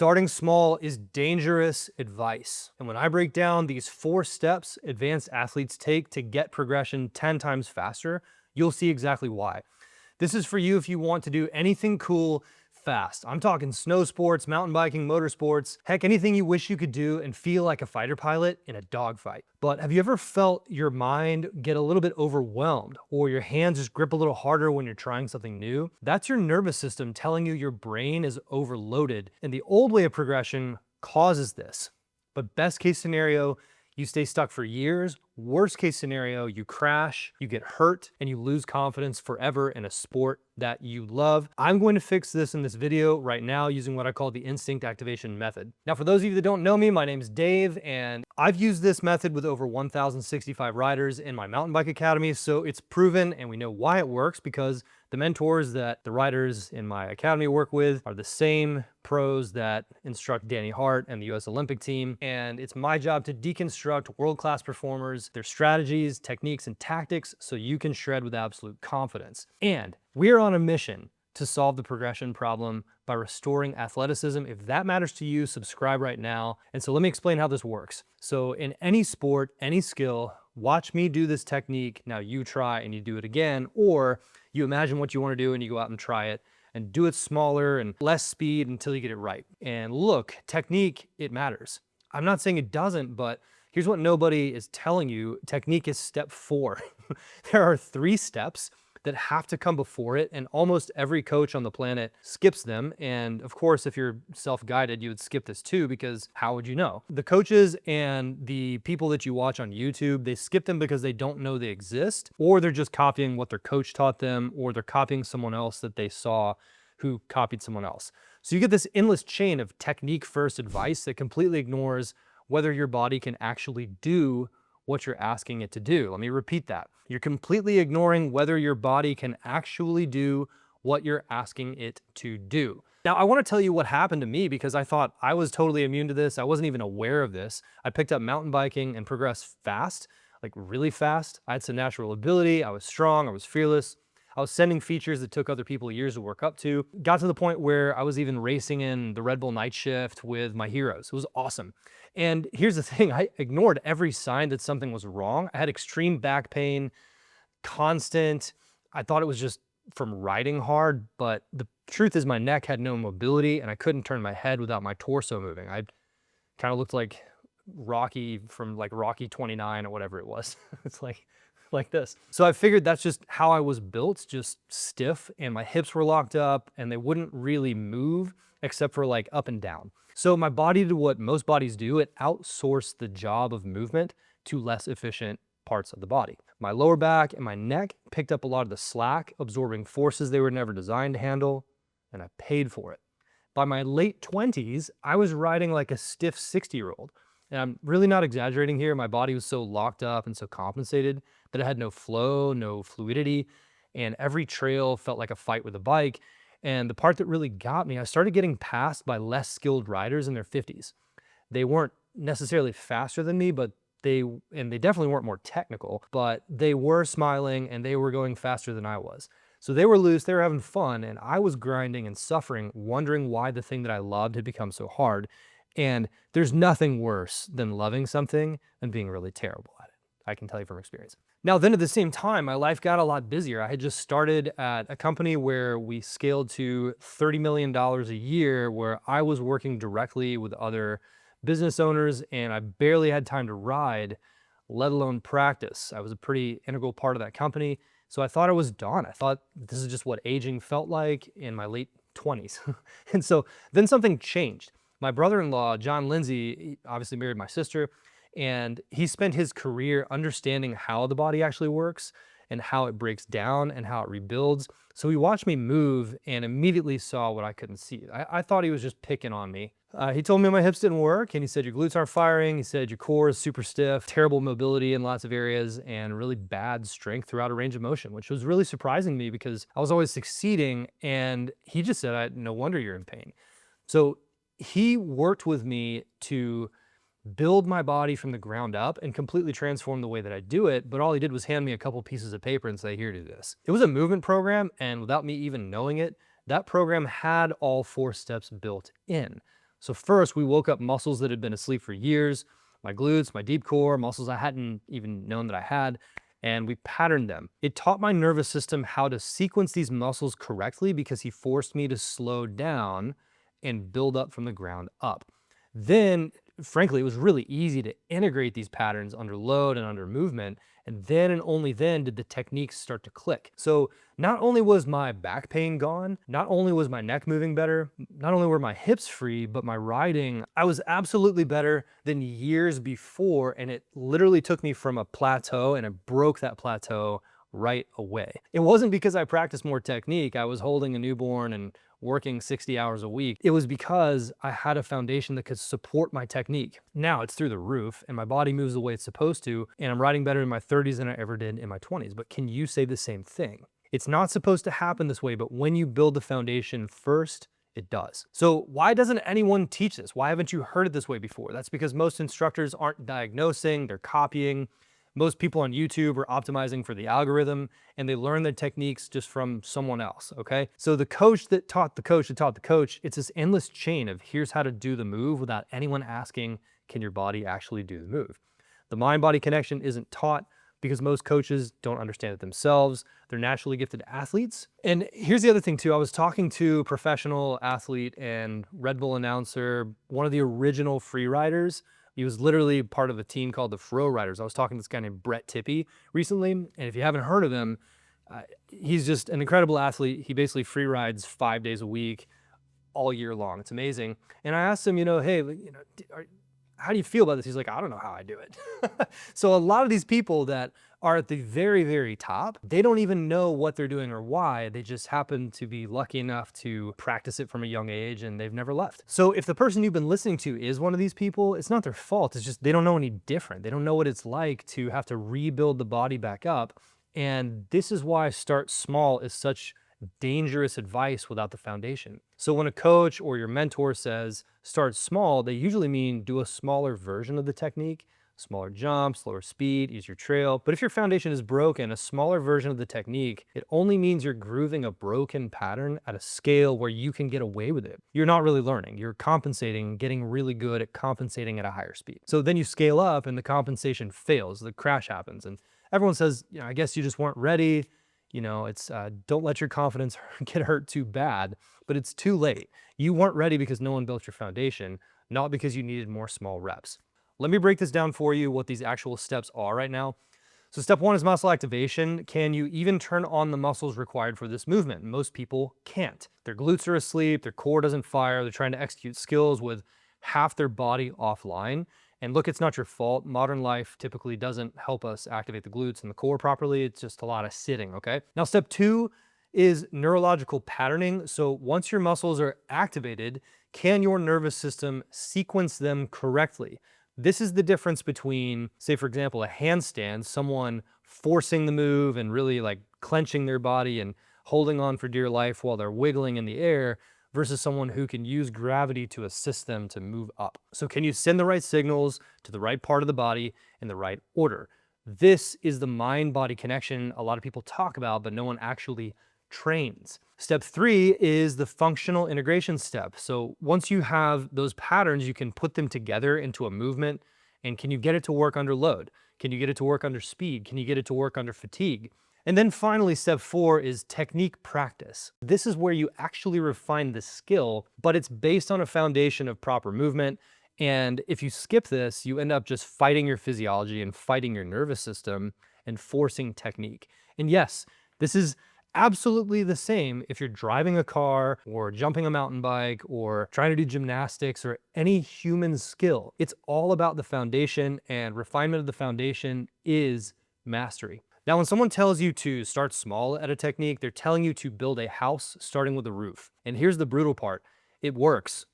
Starting small is dangerous advice. And when I break down these 4 steps advanced athletes take to get progression 10 times faster, you'll see exactly why. This is for you if you want to do anything cool fast. I'm talking snow sports, mountain biking, motorsports, heck, anything you wish you could do and feel like a fighter pilot in a dogfight. But have you ever felt your mind get a little bit overwhelmed or your hands just grip a little harder when you're trying something new? That's your nervous system telling you your brain is overloaded, and the old way of progression causes this. But best case scenario, you stay stuck for years. Worst case scenario, you crash, you get hurt, and you lose confidence forever in a sport that you love. I'm going to fix this in this video right now using what I call the instinct activation method. Now, for those of you that don't know me, my name is Dave, and I've used this method with over 1,065 riders in my mountain bike academy, so it's proven, and we know why it works because the mentors that the riders in my academy work with are the same pros that instruct Danny Hart and the US Olympic team. And it's my job to deconstruct world-class performers, their strategies, techniques, and tactics so you can shred with absolute confidence. And we're on a mission to solve the progression problem by restoring athleticism. If that matters to you, subscribe right now. And so let me explain how this works. So in any sport, any skill, watch me do this technique. Now you try and you do it again, or you imagine what you want to do and you go out and try it and do it smaller and less speed until you get it right. And look, technique, it matters. I'm not saying it doesn't, but here's what nobody is telling you. Technique is step 4. There are 3 steps that have to come before it, and almost every coach on the planet skips them. And of course, if you're self-guided, you would skip this too, because how would you know? The coaches and the people that you watch on YouTube, they skip them because they don't know they exist, or they're just copying what their coach taught them, or they're copying someone else that they saw who copied someone else. So you get this endless chain of technique-first advice that completely ignores whether your body can actually do what you're asking it to do. Let me repeat that. You're completely ignoring whether your body can actually do what you're asking it to do. Now, I want to tell you what happened to me because I thought I was totally immune to this. I wasn't even aware of this. I picked up mountain biking and progressed fast, like really fast. I had some natural ability. I was strong. I was fearless. I was sending features that took other people years to work up to. Got to the point where I was even racing in the Red Bull night shift with my heroes. It was awesome. And here's the thing, I ignored every sign that something was wrong. I had extreme back pain, constant. I thought it was just from riding hard, but the truth is my neck had no mobility and I couldn't turn my head without my torso moving. I kind of looked like Rocky from like Rocky 29 or whatever it was. It's like this. So I figured that's just how I was built, just stiff, and my hips were locked up and they wouldn't really move except for like up and down. So my body did what most bodies do. It outsourced the job of movement to less efficient parts of the body. My lower back and my neck picked up a lot of the slack, absorbing forces they were never designed to handle, and I paid for it. By my late 20s, I was riding like a stiff 60-year-old. And I'm really not exaggerating here. My body was so locked up and so compensated that it had no flow, no fluidity, and every trail felt like a fight with a bike. And the part that really got me, I started getting passed by less skilled riders in their 50s. They weren't necessarily faster than me, but they definitely weren't more technical, but they were smiling and they were going faster than I was. So they were loose, they were having fun, and I was grinding and suffering, wondering why the thing that I loved had become so hard. And there's nothing worse than loving something and being really terrible at it. I can tell you from experience. Now, then at the same time, my life got a lot busier. I had just started at a company where we scaled to $30 million a year, where I was working directly with other business owners, and I barely had time to ride, let alone practice. I was a pretty integral part of that company. So I thought I was done. I thought this is just what aging felt like in my late 20s. And so then something changed. My brother-in-law, John Lindsay, he obviously married my sister, and he spent his career understanding how the body actually works and how it breaks down and how it rebuilds. So he watched me move and immediately saw what I couldn't see. I thought he was just picking on me. He told me my hips didn't work, and he said, your glutes aren't firing. He said, your core is super stiff, terrible mobility in lots of areas, and really bad strength throughout a range of motion, which was really surprising me because I was always succeeding. And he just said, no wonder you're in pain. So he worked with me to build my body from the ground up and completely transform the way that I do it. But all he did was hand me a couple pieces of paper and say, here, do this. It was a movement program. And without me even knowing it, that program had all 4 steps built in. So first, we woke up muscles that had been asleep for years, my glutes, my deep core, muscles I hadn't even known that I had, and we patterned them. It taught my nervous system how to sequence these muscles correctly because he forced me to slow down and build up from the ground up. Then, frankly, it was really easy to integrate these patterns under load and under movement. And then and only then did the techniques start to click. So not only was my back pain gone, not only was my neck moving better, not only were my hips free, but my riding, I was absolutely better than years before. And it literally took me from a plateau, and it broke that plateau right away. It wasn't because I practiced more technique. I was holding a newborn and working 60 hours a week. It was because I had a foundation that could support my technique. Now it's through the roof and my body moves the way it's supposed to, and I'm riding better in my 30s than I ever did in my 20s. But can you say the same thing? It's not supposed to happen this way, but when you build the foundation first, it does. So why doesn't anyone teach this? Why haven't you heard it this way before? That's because most instructors aren't diagnosing, they're copying. Most people on YouTube are optimizing for the algorithm, and they learn the techniques just from someone else, okay? So the coach that taught the coach that taught the coach, it's this endless chain of here's how to do the move without anyone asking, can your body actually do the move? The mind-body connection isn't taught because most coaches don't understand it themselves. They're naturally gifted athletes. And here's the other thing too. I was talking to a professional athlete and Red Bull announcer, one of the original free riders. He was literally part of a team called the Fro Riders. I was talking to this guy named Brett Tippy recently, and if you haven't heard of him, he's just an incredible athlete. He basically free rides 5 days a week, all year long. It's amazing. And I asked him, hey, how do you feel about this? He's like, I don't know how I do it. So a lot of these people that are at the very, very top, they don't even know what they're doing or why. They just happen to be lucky enough to practice it from a young age and they've never left. So if the person you've been listening to is one of these people, it's not their fault. It's just they don't know any different. They don't know what it's like to have to rebuild the body back up. And this is why start small is such dangerous advice without the foundation. So when a coach or your mentor says start small, they usually mean do a smaller version of the technique, smaller jump, slower speed, easier trail. But if your foundation is broken, a smaller version of the technique, it only means you're grooving a broken pattern at a scale where you can get away with it. You're not really learning, you're compensating, getting really good at compensating at a higher speed. So then you scale up and the compensation fails, the crash happens, and everyone says, I guess you just weren't ready. It's don't let your confidence get hurt too bad, but it's too late. You weren't ready because no one built your foundation, not because you needed more small reps. Let me break this down for you, what these actual steps are right now. So step one is muscle activation. Can you even turn on the muscles required for this movement? Most people can't. Their glutes are asleep, their core doesn't fire, they're trying to execute skills with half their body offline. And look, it's not your fault. Modern life typically doesn't help us activate the glutes and the core properly. It's just a lot of sitting, okay? Now, step two is neurological patterning. So once your muscles are activated, can your nervous system sequence them correctly? This is the difference between, say, for example, a handstand, someone forcing the move and really like clenching their body and holding on for dear life while they're wiggling in the air, versus someone who can use gravity to assist them to move up. So can you send the right signals to the right part of the body in the right order? This is the mind-body connection a lot of people talk about, but no one actually trains. Step three is the functional integration step. So once you have those patterns, you can put them together into a movement. And can you get it to work under load? Can you get it to work under speed? Can you get it to work under fatigue? And then finally, step four is technique practice. This is where you actually refine the skill, but it's based on a foundation of proper movement. And if you skip this, you end up just fighting your physiology and fighting your nervous system and forcing technique. And yes, this is absolutely the same if you're driving a car or jumping a mountain bike or trying to do gymnastics or any human skill. It's all about the foundation, and refinement of the foundation is mastery. Now, when someone tells you to start small at a technique, they're telling you to build a house starting with a roof. And here's the brutal part. It works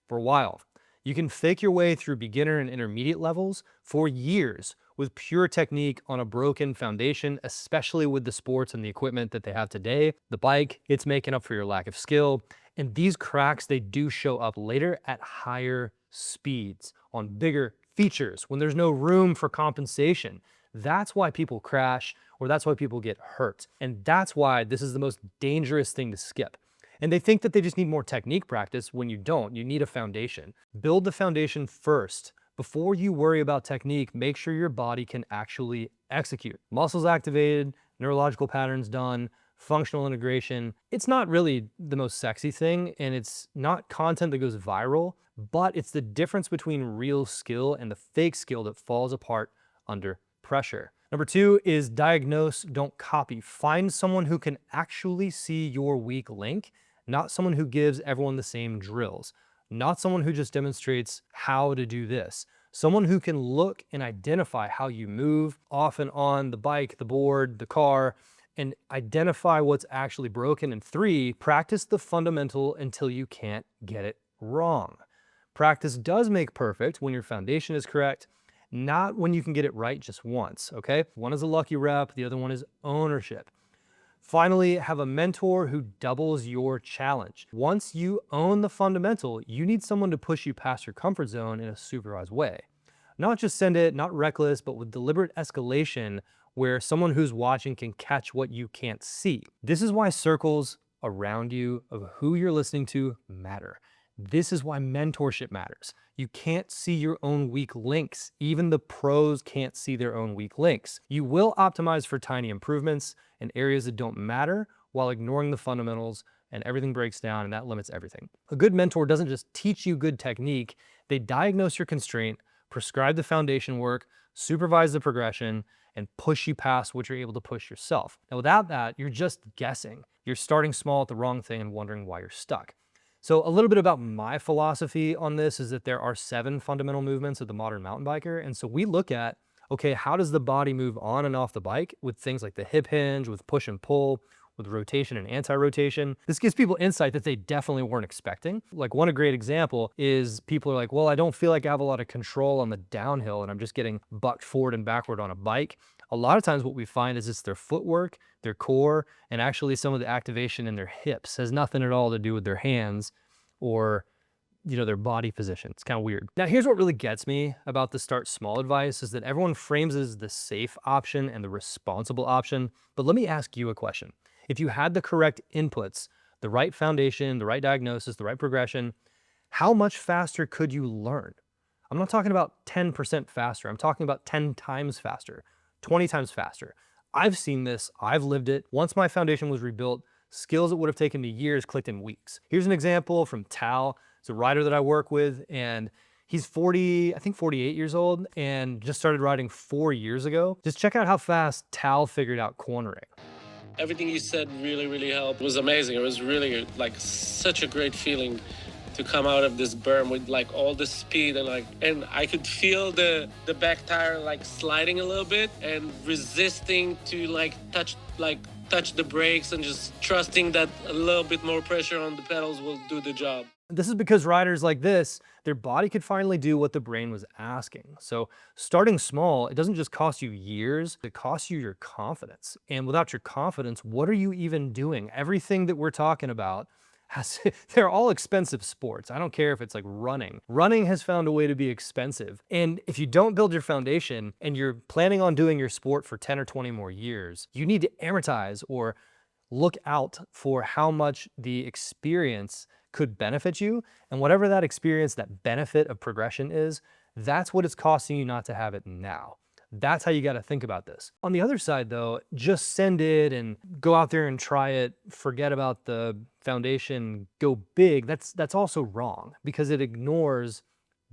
for a while. You can fake your way through beginner and intermediate levels for years with pure technique on a broken foundation, especially with the sports and the equipment that they have today. The bike, it's making up for your lack of skill. And these cracks, they do show up later at higher speeds, on bigger features, when there's no room for compensation. That's why people crash, or that's why people get hurt. And that's why this is the most dangerous thing to skip. And they think that they just need more technique practice when you don't. You need a foundation. Build the foundation first. Before you worry about technique, make sure your body can actually execute. Muscles activated, neurological patterns done, functional integration. It's not really the most sexy thing, and it's not content that goes viral, but it's the difference between real skill and the fake skill that falls apart under pressure. Number 2 is diagnose, don't copy. Find someone who can actually see your weak link, not someone who gives everyone the same drills, not someone who just demonstrates how to do this. Someone who can look and identify how you move off and on the bike, the board, the car, and identify what's actually broken. And 3, practice the fundamental until you can't get it wrong. Practice does make perfect when your foundation is correct, not when you can get it right just once, okay? One is a lucky rep, the other one is ownership. Finally, have a mentor who doubles your challenge. Once you own the fundamental, you need someone to push you past your comfort zone in a supervised way. Not just send it, not reckless, but with deliberate escalation where someone who's watching can catch what you can't see. This is why circles around you of who you're listening to matter. This is why mentorship matters. You can't see your own weak links. Even the pros can't see their own weak links. You will optimize for tiny improvements in areas that don't matter while ignoring the fundamentals, and everything breaks down, and that limits everything. A good mentor doesn't just teach you good technique, they diagnose your constraint, prescribe the foundation work, supervise the progression, and push you past what you're able to push yourself. Now, without that, you're just guessing. You're starting small at the wrong thing and wondering why you're stuck. So a little bit about my philosophy on this is that there are 7 fundamental movements of the modern mountain biker. And so we look at, okay, how does the body move on and off the bike with things like the hip hinge, with push and pull, with rotation and anti-rotation. This gives people insight that they definitely weren't expecting. Like one great example is people are like, well, I don't feel like I have a lot of control on the downhill and I'm just getting bucked forward and backward on a bike. A lot of times what we find is it's their footwork, their core, and actually some of the activation in their hips. It has nothing at all to do with their hands or their body position. It's kind of weird. Now, here's what really gets me about the start small advice is that everyone frames it as the safe option and the responsible option. But let me ask you a question. If you had the correct inputs, the right foundation, the right diagnosis, the right progression, how much faster could you learn? I'm not talking about 10% faster. I'm talking about 10 times faster, 20 times faster. I've seen this. I've lived it. Once my foundation was rebuilt, skills that would have taken me years clicked in weeks. Here's an example from Tal. It's a rider that I work with, and he's 48 years old, and just started riding 4 years ago. Just check out how fast Tal figured out cornering. Everything you said really, really helped. It was amazing. It was really like such a great feeling to come out of this berm with like all the speed and I could feel the back tire like sliding a little bit and resisting to touch the brakes and just trusting that a little bit more pressure on the pedals will do the job. This is because riders like this, their body could finally do what the brain was asking. So starting small, it doesn't just cost you years, it costs you your confidence. And without your confidence, what are you even doing? Everything that we're talking about, they're all expensive sports. I don't care if it's like running. Running has found a way to be expensive. And if you don't build your foundation and you're planning on doing your sport for 10 or 20 more years, you need to amortize or look out for how much the experience could benefit you. And whatever that experience, that benefit of progression is, that's what it's costing you not to have it now. That's how you got to think about this. On the other side though, just send it and go out there and try it, forget about the foundation, go big. That's also wrong because it ignores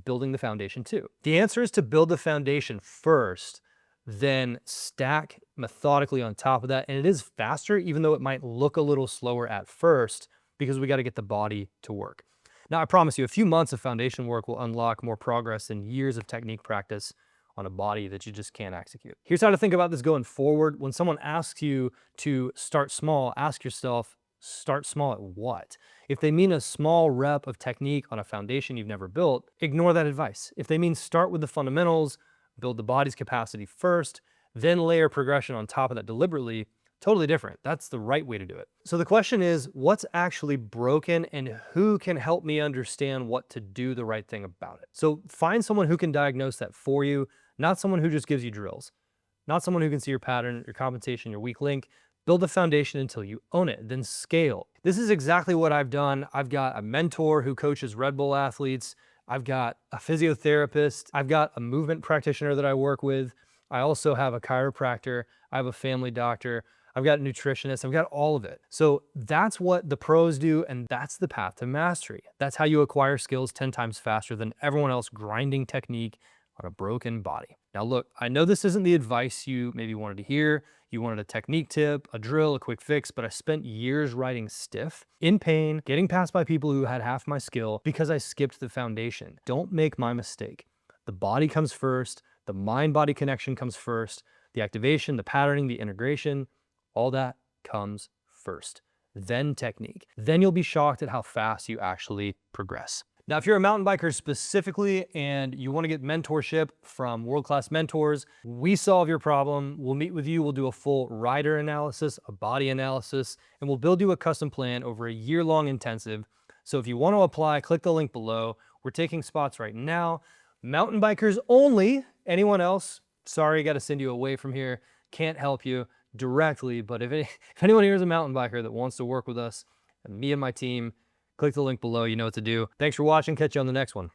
building the foundation too. The answer is to build the foundation first, then stack methodically on top of that. And it is faster, even though it might look a little slower at first, because we got to get the body to work. Now, I promise you, a few months of foundation work will unlock more progress than years of technique practice on a body that you just can't execute. Here's how to think about this going forward. When someone asks you to start small, ask yourself, start small at what? If they mean a small rep of technique on a foundation you've never built, ignore that advice. If they mean start with the fundamentals, build the body's capacity first, then layer progression on top of that deliberately, totally different. That's the right way to do it. So the question is, what's actually broken and who can help me understand what to do the right thing about it? So find someone who can diagnose that for you, not someone who just gives you drills, not someone who can see your pattern, your compensation, your weak link. Build the foundation until you own it, then scale. This is exactly what I've done. I've got a mentor who coaches Red Bull athletes. I've got a physiotherapist. I've got a movement practitioner that I work with. I also have a chiropractor. I have a family doctor. I've got a nutritionist. I've got all of it. So that's what the pros do, and that's the path to mastery. That's how you acquire skills 10 times faster than everyone else grinding technique on a broken body. Now look, I know this isn't the advice you maybe wanted to hear. You wanted a technique tip, a drill, a quick fix, but I spent years riding stiff, in pain, getting passed by people who had half my skill because I skipped the foundation. Don't make my mistake. The body comes first, the mind-body connection comes first, the activation, the patterning, the integration, all that comes first. Then technique. Then you'll be shocked at how fast you actually progress. Now, if you're a mountain biker specifically and you want to get mentorship from world-class mentors, we solve your problem. We'll meet with you. We'll do a full rider analysis, a body analysis, and we'll build you a custom plan over a year-long intensive. So if you want to apply, click the link below. We're taking spots right now. Mountain bikers only. Anyone else, sorry, got to send you away from here. Can't help you directly, but if anyone here is a mountain biker that wants to work with us, and me and my team, click the link below. You know what to do. Thanks for watching. Catch you on the next one.